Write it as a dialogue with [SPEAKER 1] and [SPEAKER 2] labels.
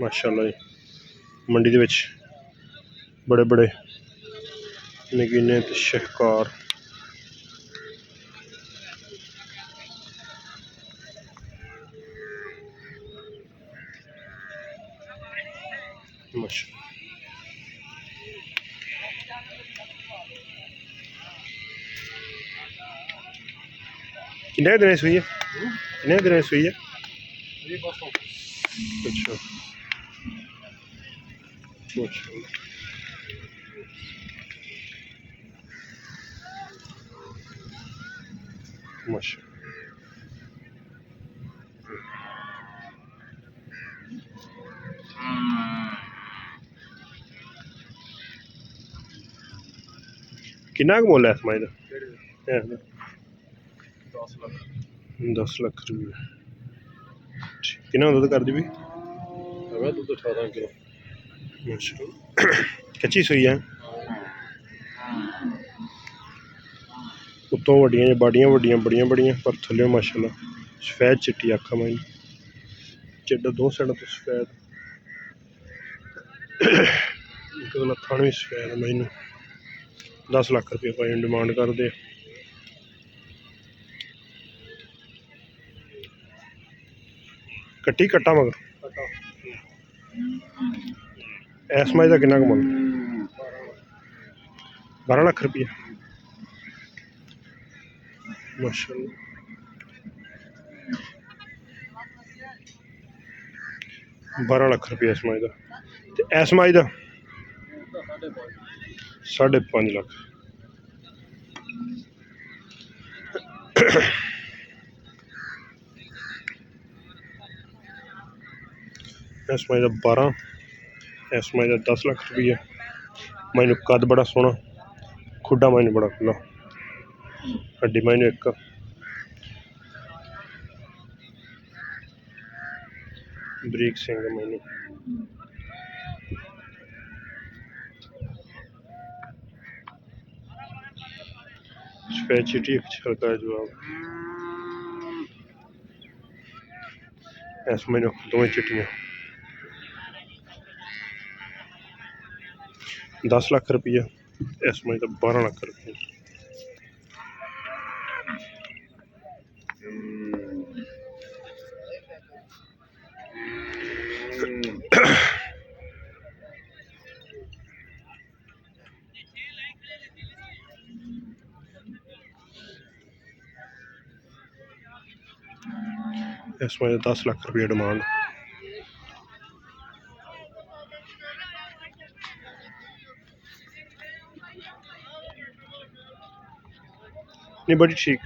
[SPEAKER 1] माशाल्लाह जी मंडी दे विच बड़े बड़े नगीने ते शाहकार माशा कितने दिन सुई है कितने दिन सुई है अच्छा माशा कितना क मुल है इस माई का 10 लाख रुपये कितना दुद्ध कर दी भी दुद्ध 18 किलो कच्ची सुई है उत्तों वड्डियां बाड़ियां वड्डियां बड़ियां बड़ियां पर थल्ले माशाल्लाह सफेद चिट्टी आखा माई चिड्डा दो साइडों तो सफेद एक गला थन भी सफेद है मैनू 10 लाख रुपये भाई डिमांड करते कट्टी कट्टा मगर इस माई का कितना मुल 12 लाख रुपये माशाल्लाह 12 लाख रुपये इस माई का इस माई का 5.5 लाख इस माई का 12 इस माई का 10 लाख रुपये मैनू कद बड़ा सोहना खुडा मैनू बड़ा खुला हड्डी मैनू एक बरीक सिंह मैनू सफेद चिट्टी हल्का जवाब इस मैनू दोवें चिट्टियां 10 लाख रुपये इस मई का 12 लाख रुपये इस मई 10 लाख रुपये डिमांड नहीं बड़ी ठीक